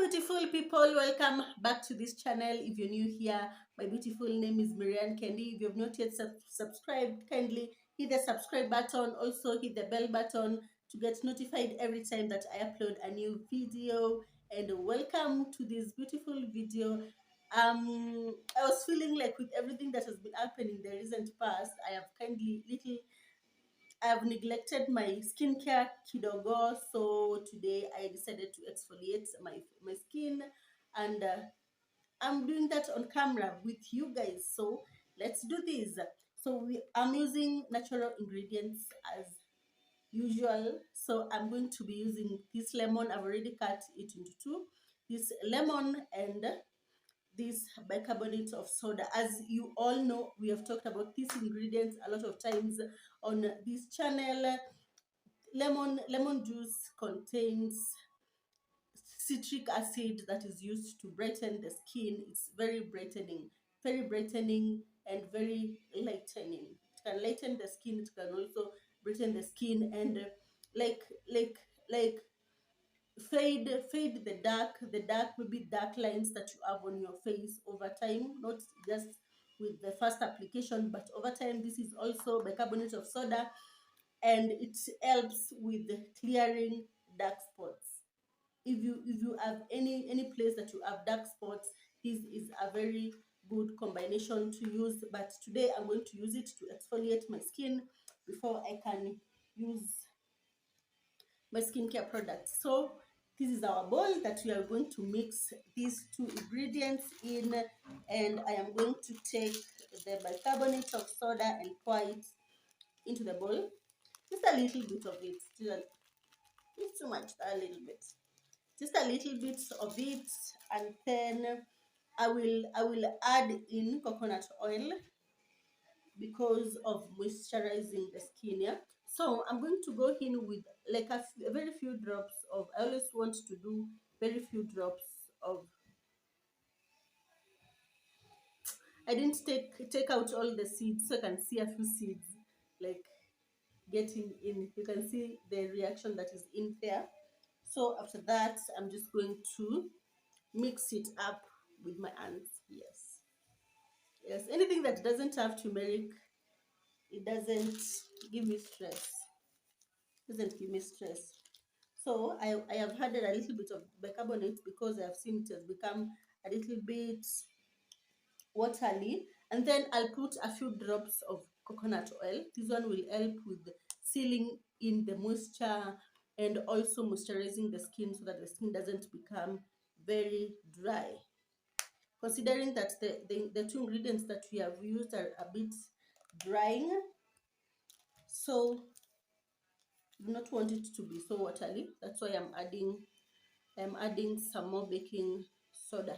Beautiful people, welcome back to this channel. If you're new here, my beautiful name is Marianne Kendi. If you have not yet subscribed, kindly hit the subscribe button. Also hit the bell button to get notified every time that I upload a new video. And welcome to this beautiful video. I was feeling like with everything that has been happening in the recent past, I've neglected my skincare kidogo, so today I decided to exfoliate my skin, and I'm doing that on camera with you guys. So let's do this. I'm using natural ingredients as usual. So I'm going to be using this lemon. I've already cut it into two. This lemon and this bicarbonate of soda. As you all know, we have talked about these ingredients a lot of times on this channel. Lemon juice contains citric acid that is used to brighten the skin. It's very brightening and very lightening. It can lighten the skin. It can also brighten the skin and like like like fade the dark maybe dark lines that you have on your face over time, not just with the first application but over time. This is also bicarbonate of soda, and it helps with clearing dark spots. If you have any place that you have dark spots, this is a very good combination to use. But today I'm going to use it to exfoliate my skin before I can use my skincare products. So this is our bowl that we are going to mix these two ingredients in, and I am going to take the bicarbonate of soda and pour it into the bowl. Just a little bit of it. It's too much, a little bit. Just a little bit of it, and then I will add in coconut oil because of moisturizing the skin. Yeah. So I'm going to go in with like a very few drops of. I always want to do very few drops of. I didn't take out all the seeds, so I can see a few seeds like getting in. You can see the reaction that is in there. So after that, I'm just going to mix it up with my hands. Yes, anything that doesn't have turmeric, it give me stress doesn't give me stress. So I have added a little bit of bicarbonate because I have seen it has become a little bit watery, and then I'll put a few drops of coconut oil. This one will help with sealing in the moisture and also moisturizing the skin so that the skin doesn't become very dry. Considering that the two ingredients that we have used are a bit drying, so do not want it to be so watery. That's why I'm adding some more baking soda.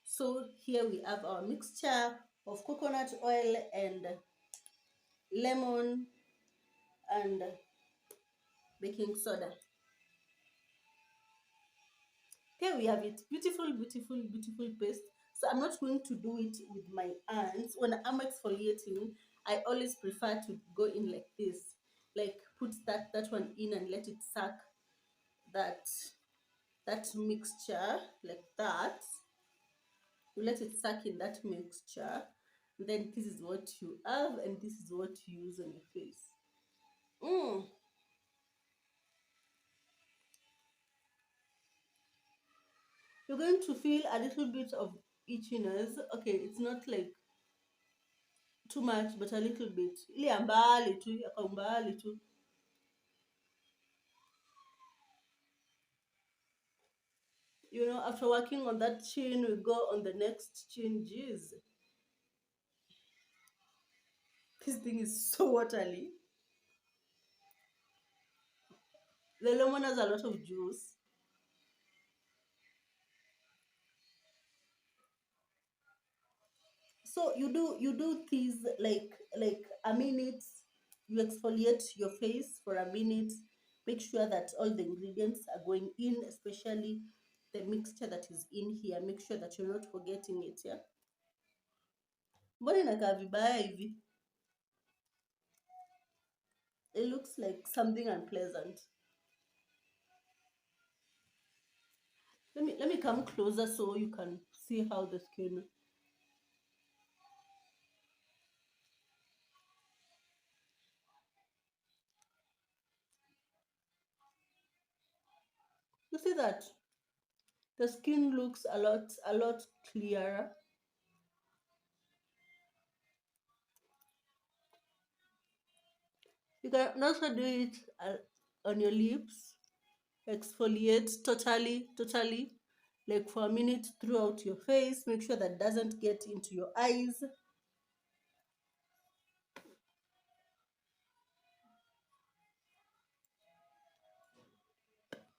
So here we have our mixture of coconut oil and lemon and baking soda. Here we have it. Beautiful, beautiful, beautiful paste. So I'm not going to do it with my hands. When I'm exfoliating, I always prefer to go in like this. Like put that one in and let it suck that mixture like that. You let it suck in that mixture. Then this is what you have, and this is what you use on your face. You're going to feel a little bit of itchiness. Okay, it's not like too much, but a little bit. Ile ya mbali tu, ya kwa umbali tu. You know, after working on that chin, we go on the next chin. Jeez, this thing is so watery. The lemon has a lot of juice. So you do things like a minute. You exfoliate your face for a minute. Make sure that all the ingredients are going in, especially the mixture that is in here. Make sure that you're not forgetting it. Yeah. Mbona inakaa vibaya hivi? It looks like something unpleasant. Let me come closer so you can see how the skin. You see that the skin looks a lot clearer. You can also do it on your lips, exfoliate totally, like for a minute throughout your face. Make sure that doesn't get into your eyes,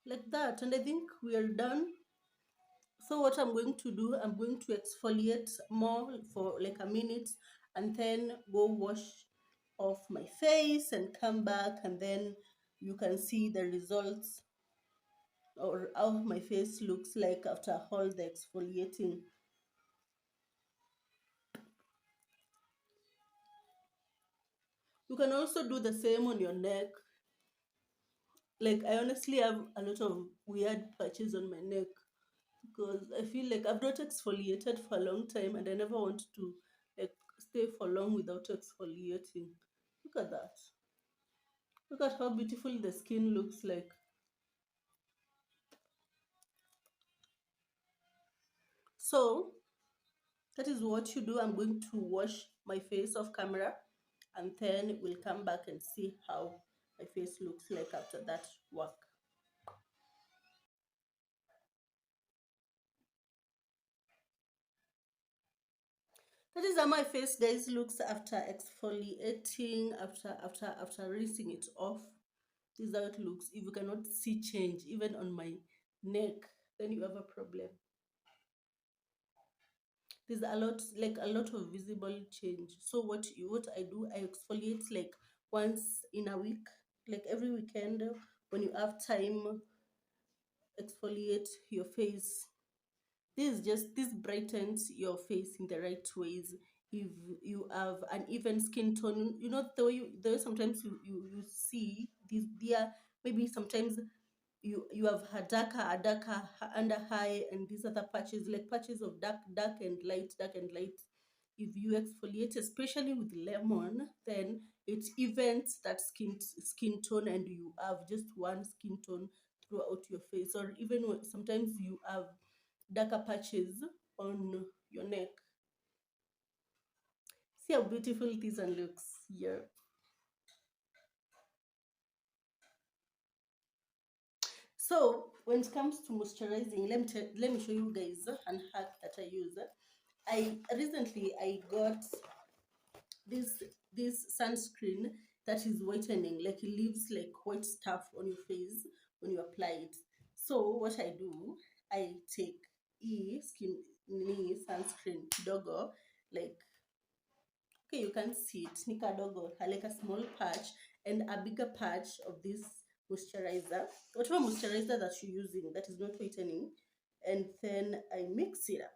like that. And I think we are done. So what I'm going to do, I'm going to exfoliate more for like a minute and then go wash off my face and come back, and then you can see the results or how my face looks like after all the exfoliating. You can also do the same on your neck. Like I honestly have a lot of weird patches on my neck because I feel like I've not exfoliated for a long time and I never want to like stay for long without exfoliating. Look at that. Look at how beautiful the skin looks like. So that is what you do. I'm going to wash my face off camera and then we'll come back and see how my face looks like after that work. That is how my face, guys, looks after exfoliating, after rinsing it off. This is how it looks. If you cannot see change even on my neck, then you have a problem. There's a lot of visible change. So what I do, I exfoliate like once in a week, like every weekend when you have time, exfoliate your face. This brightens your face in the right ways. If you have an even skin tone, you know the way sometimes you see these there, maybe sometimes you have a darker under eye and these other patches, like patches of dark and light. If you exfoliate especially with lemon, then it evens that skin tone and you have just one skin tone throughout your face. Or even sometimes you have darker patches on your neck. See how beautiful this one looks here. So when it comes to moisturizing, let me show you guys an hack that I use. I recently I got this this sunscreen that is whitening, like it leaves like white stuff on your face when you apply it. So what I do, I take sunscreen kidogo, like, okay, you can see it, ni kadogo, like a small patch and a bigger patch of this moisturizer, whatever moisturizer that you're using that is not whitening, and then I mix it up.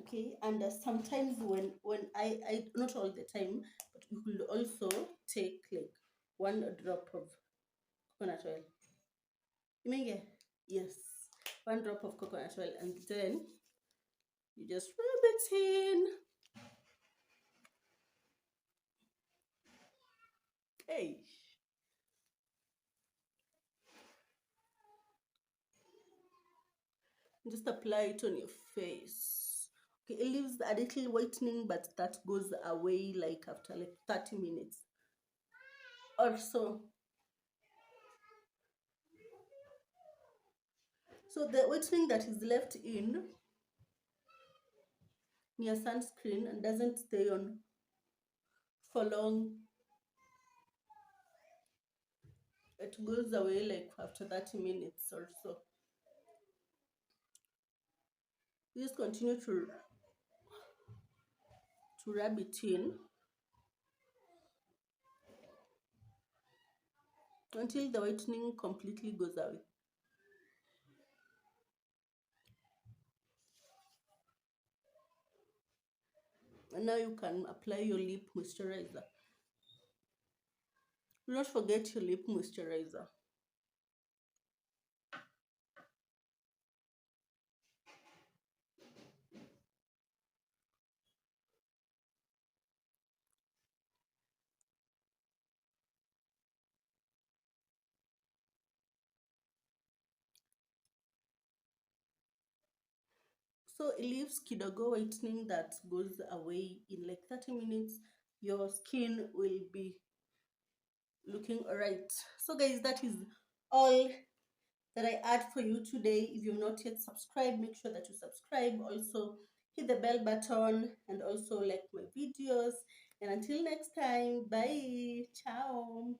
Okay, and sometimes when I not all the time, but you could also take like one drop of coconut oil. You may get, yes, one drop of coconut oil, and then you just rub it in. Hey, just apply it on your face. Okay, it leaves a little whitening, but that goes away like after like 30 minutes or so. So the whitening that is left in near sunscreen and doesn't stay on for long, it goes away like after 30 minutes or so. Just continue to rub it in until the whitening completely goes away. And now you can apply your lip moisturizer. Do not forget your lip moisturizer. So it leaves kidogo whitening that goes away in like 30 minutes. Your skin will be looking alright. So guys, that is all that I add for you today. If you've not yet subscribed, make sure that you subscribe. Also, hit the bell button and also like my videos. And until next time, bye. Ciao.